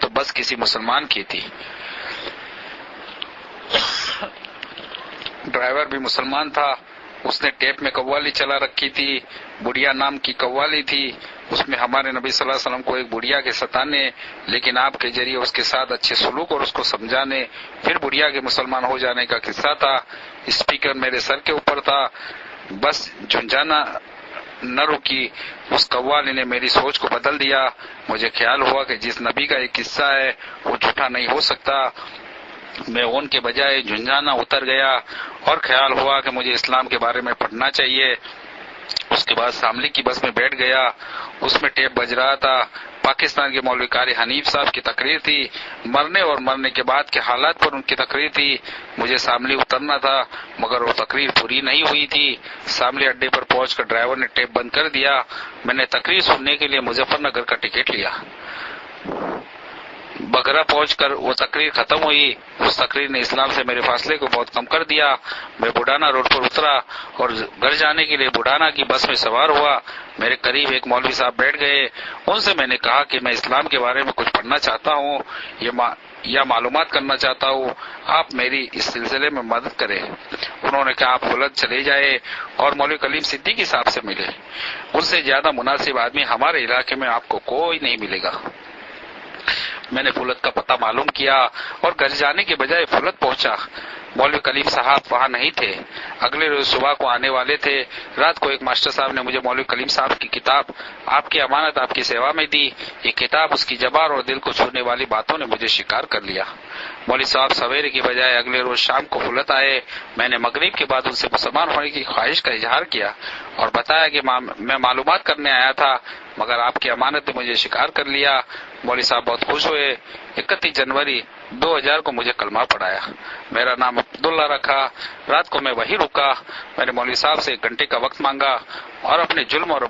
تو بس کسی مسلمان کی تھی۔ ڈرائیور بھی مسلمان تھا، اس نے ٹیپ میں قوالی چلا رکھی تھی، بڑھیا نام کی قوالی تھی، اس میں ہمارے نبی صلی اللہ علیہ وسلم کو ایک بڑھیا کے ستانے، لیکن آپ کے ذریعے اس کے ساتھ اچھے سلوک اور اس کو سمجھانے، پھر بڑھیا کے مسلمان ہو جانے کا قصہ تھا۔ اسپیکر میرے سر کے اوپر تھا، بس جھنجھانا نہ رکی، اس قوالی نے میری سوچ کو بدل دیا۔ مجھے خیال ہوا کہ جس نبی کا ایک قصہ ہے وہ جھوٹا نہیں ہو سکتا۔ میں اون کے بجائے جھنجھانا اتر گیا اور خیال ہوا کہ مجھے اسلام کے بارے میں پڑھنا چاہیے۔ اس کے بعد شاملی کی بس میں بیٹھ گیا، اس میں ٹیپ بج رہا تھا، پاکستان کے مولوی قاری حنیف صاحب کی تقریر تھی، مرنے اور مرنے کے بعد کے حالات پر ان کی تقریر تھی۔ مجھے شاملی اترنا تھا مگر وہ تقریر پوری نہیں ہوئی تھی۔ شاملی اڈے پر پہنچ کر ڈرائیور نے ٹیپ بند کر دیا۔ میں نے تقریر سننے کے لیے مظفر نگر کا ٹکٹ لیا۔ بگرا پہنچ کر وہ تقریر ختم ہوئی۔ اس تقریر نے اسلام سے میرے فاصلے کو بہت کم کر دیا۔ میں بوڈانا روڈ پر اترا اور گھر جانے کے لیے بوڈانا کی بس میں سوار ہوا۔ میرے قریب ایک مولوی صاحب بیٹھ گئے، ان سے میں نے کہا کہ میں اسلام کے بارے میں کچھ پڑھنا چاہتا ہوں یا معلومات کرنا چاہتا ہوں، آپ میری اس سلسلے میں مدد کریں۔ انہوں نے کہا آپ بلند چلے جائے اور مولوی کلیم صدیقی صاحب سے ملے، ان سے زیادہ مناسب آدمی ہمارے علاقے میں آپ کو کوئی نہیں ملے گا۔ میں نے فولت کا پتہ معلوم کیا اور گھر جانے کے بجائے فولت پہنچا۔ مولوی کلیم صاحب وہاں نہیں تھے، اگلے روز صبح کو آنے والے تھے۔ رات کو ایک ماسٹر صاحب نے مجھے مولوی کلیم صاحب کی کتاب آپ کی امانت آپ کی سیوا میں دی۔ یہ کتاب اس کی جبار اور دل کو چھونے والی باتوں نے مجھے شکار کر لیا۔ مولوی صاحب سویرے کی بجائے اگلے روز شام کو فولت آئے۔ میں نے مغرب کے بعد ان سے مسلمان ہونے کی خواہش کا اظہار کیا اور بتایا کہ میں معلومات کرنے آیا تھا مگر آپ کی امانت نے مجھے شکار کر لیا۔ مولوی صاحب بہت خوش ہوئے۔ 31 جنوری 2000 کو مجھے کلمہ پڑھایا، میرا نام عبداللہ رکھا۔ رات کو میں وہیں رکا۔ میں نے مولوی صاحب سے 1 گھنٹے کا وقت مانگا اور اپنے ظلم اور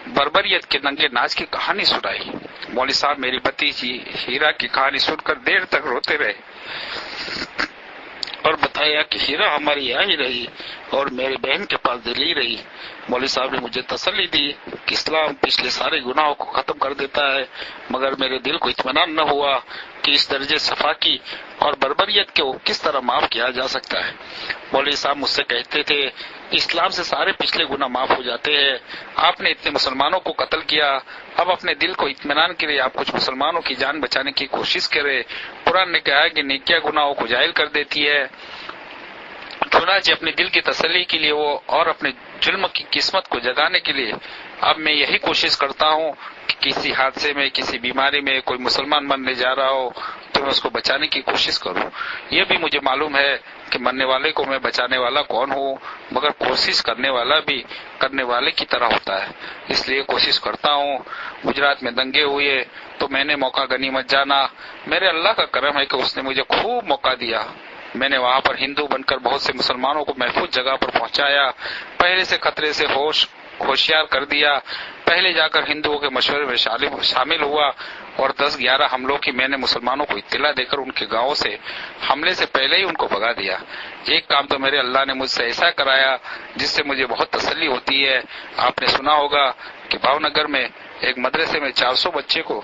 بربریت کے ننگے ناچ کی کہانی سنائی۔ مولوی صاحب میری بھتیجی ہیرا کی کہانی سن کر دیر تک روتے رہے اور بتایا کہ ہیرا ہماری یہاں ہی رہی اور میری بہن کے پاس دلی رہی۔ مولوی صاحب نے مجھے تسلی دی کہ اسلام پچھلے سارے گناہوں کو ختم کر دیتا ہے، مگر میرے دل کو اطمینان نہ ہوا کہ اس درجے صفاکی اور بربریت کو کس طرح معاف کیا جا سکتا ہے۔ مولوی صاحب مجھ سے کہتے تھے کہ اسلام سے سارے پچھلے گناہ معاف ہو جاتے ہیں، آپ نے اتنے مسلمانوں کو قتل کیا، اب اپنے دل کو اطمینان کے لیے آپ کچھ مسلمانوں کی جان بچانے کی کوشش کریں۔ قرآن نے کہا ہے کہ نیکیاں گناہوں کو جائل کر دیتی ہے، چنانچہ اپنے دل کی تسلی کے لیے وہ اور اپنے ظلم کی قسمت کو جگانے کے لیے اب میں یہی کوشش کرتا ہوں کہ کسی حادثے میں کسی بیماری میں کوئی مسلمان مرنے جا رہا ہو تو میں اس کو بچانے کی کوشش کروں۔ یہ بھی مجھے معلوم ہے کہ مرنے والے کو میں بچانے والا کون ہوں، مگر کوشش کرنے والا بھی کرنے والے کی طرح ہوتا ہے، اس لیے کوشش کرتا ہوں۔ گجرات میں دنگے ہوئے تو میں نے موقع غنیمت جانا۔ میرے اللہ کا کرم ہے کہ اس نے مجھے خوب موقع دیا۔ میں نے وہاں پر ہندو بن کر بہت سے مسلمانوں کو محفوظ جگہ پر پہنچایا، پہلے سے خطرے سے ہوشیار کر دیا۔ پہلے جا کر ہندوؤں کے مشورے میں شامل ہوا اور 10-11 حملوں کی میں نے مسلمانوں کو اطلاع دے کر ان کے گاؤں سے حملے سے پہلے ہی ان کو بھگا دیا۔ ایک کام تو میرے اللہ نے مجھ سے ایسا کرایا جس سے مجھے بہت تسلی ہوتی ہے۔ آپ نے سنا ہوگا کہ بھاؤ نگر میں ایک مدرسے میں 400 بچے کو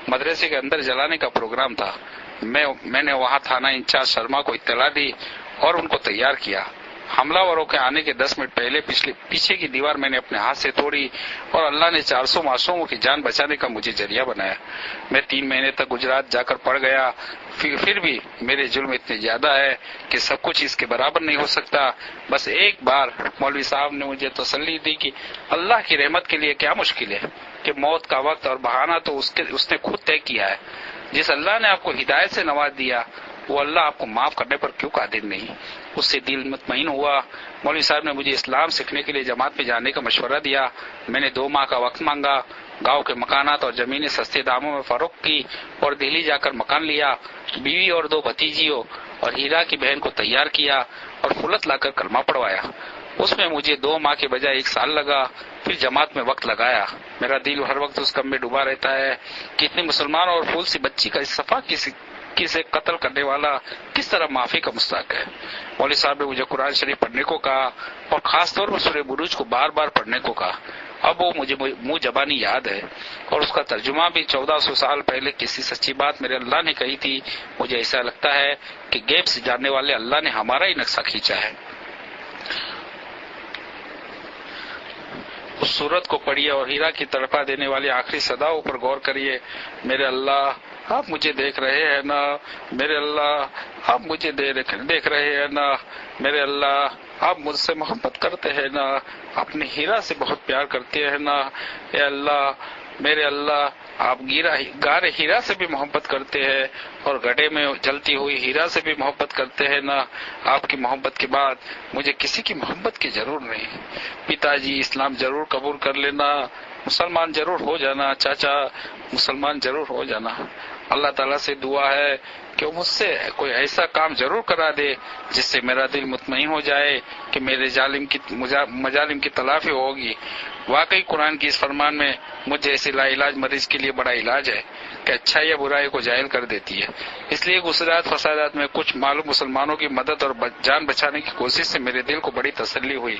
مدرسے کے اندر جلانے کا پروگرام تھا۔ میں نے وہاں تھانہ انچارج شرما کو اطلاع دی اور ان کو تیار کیا۔ حملہ وروں کے آنے کے 10 منٹ پہلے پیچھے کی دیوار میں نے اپنے ہاتھ سے توڑی اور اللہ نے 400 معصوموں کی جان بچانے کا مجھے ذریعہ بنایا۔ میں 3 مہینے تک گجرات جا کر پڑ گیا، پھر بھی میرے ظلم اتنے زیادہ ہے کہ سب کچھ اس کے برابر نہیں ہو سکتا۔ بس ایک بار مولوی صاحب نے مجھے تسلی دی کہ اللہ کی رحمت کے لیے کیا مشکل ہے، کہ موت کا وقت اور بہانہ تو اس نے خود طے کیا ہے۔ جس اللہ نے آپ کو ہدایت سے نواز دیا وہ اللہ آپ کو معاف کرنے پر کیوں قادر نہیں؟ اس سے دل مطمئن ہوا۔ مولوی صاحب نے مجھے اسلام سیکھنے کے لیے جماعت میں جانے کا مشورہ دیا۔ میں نے 2 ماہ کا وقت مانگا، گاؤں کے مکانات اور زمینیں سستے داموں میں فروخت کی اور دہلی جا کر مکان لیا، بیوی اور 2 بھتیجیوں اور ہیرا کی بہن کو تیار کیا اور فلت لا کر کلمہ پڑھوایا۔ اس میں مجھے 2 ماہ کے بجائے 1 سال لگا، پھر جماعت میں وقت لگایا۔ میرا دل ہر وقت اس غم میں ڈوبا رہتا ہے کہ اتنے مسلمان اور پھول سی بچی کا اس صفا کسی قتل کرنے والا کس طرح معافی کا مستحق ہے۔ مولوی صاحب نے مجھے قرآن شریف پڑھنے کو کہا اور خاص طور پر سورہ بروج کو بار بار پڑھنے کو کہا۔ اب وہ مجھے منہ زبانی یاد ہے، اور اس کا ترجمہ بھی 1400 سال پہلے کسی سچی بات میرے اللہ نے کہی تھی۔ مجھے ایسا لگتا ہے کہ غیب سے جاننے والے اللہ نے ہمارا ہی نقشہ کھینچا ہے۔ اس سورت کو پڑھیے اور ہیرا کی تڑپا دینے والی آخری صداؤں پر غور کریے۔ میرے اللہ آپ مجھے دیکھ رہے ہیں نا، میرے اللہ آپ مجھے دیکھ رہے ہیں نا، میرے اللہ آپ مجھ سے محبت کرتے ہیں نا، اپنے ہیرا سے بہت پیار کرتے ہیں نا، اے اللہ میرے اللہ آپ گارے ہیرا سے بھی محبت کرتے ہیں اور گڑھے میں جلتی ہوئی ہیرا سے بھی محبت کرتے ہیں نا۔ آپ کی محبت کے بعد مجھے کسی کی محبت کی ضرور نہیں۔ پتا جی اسلام ضرور قبول کر لینا، مسلمان ضرور ہو جانا، چاچا مسلمان ضرور ہو جانا۔ اللہ تعالیٰ سے دعا ہے کہ وہ مجھ سے کوئی ایسا کام ضرور کرا دے جس سے میرا دل مطمئن ہو جائے کہ میرے مظالم کی تلافی ہوگی۔ واقعی قرآن کی اس فرمان میں مجھ جیسے لا علاج مریض کے لیے بڑا علاج ہے کہ اچھائی یا برائی کو جاہل کر دیتی ہے۔ اس لیے گزرات فسادات میں کچھ معلوم مسلمانوں کی مدد اور جان بچانے کی کوشش سے میرے دل کو بڑی تسلی ہوئی۔